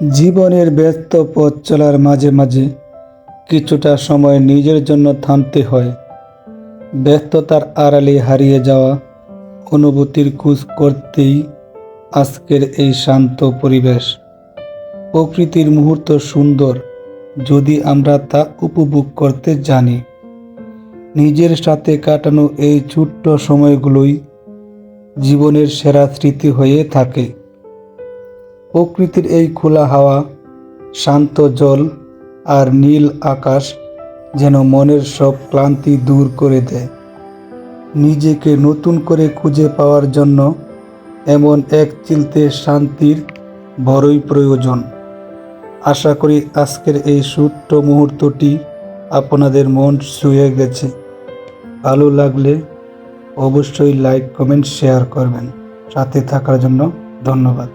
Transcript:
জীবনের ব্যস্ত পথ চলার মাঝে মাঝে কিছুটা সময় নিজের জন্য থামতে হয়। ব্যস্ততার আড়ালে হারিয়ে যাওয়া অনুভূতির খোঁজ করতেই আজকের এই শান্ত পরিবেশ। প্রকৃতির মুহূর্ত সুন্দর যদি আমরা তা উপভোগ করতে জানি। নিজের সাথে কাটানো এই ছোট্ট সময়গুলোই জীবনের সেরা স্মৃতি হয়ে থাকে। প্রকৃতির এই খোলা হাওয়া, শান্ত জল আর নীল আকাশ যেন মনের সব ক্লান্তি দূর করে দেয়। নিজেকে নতুন করে খুঁজে পাওয়ার জন্য এমন এক চিলতে শান্তির বড়ই প্রয়োজন। আশা করি আজকের এই ছোট্ট মুহূর্তটি আপনাদের মন ছুঁয়ে গেছে। ভালো লাগলে অবশ্যই লাইক, কমেন্ট, শেয়ার করবেন। সাথে থাকার জন্য ধন্যবাদ।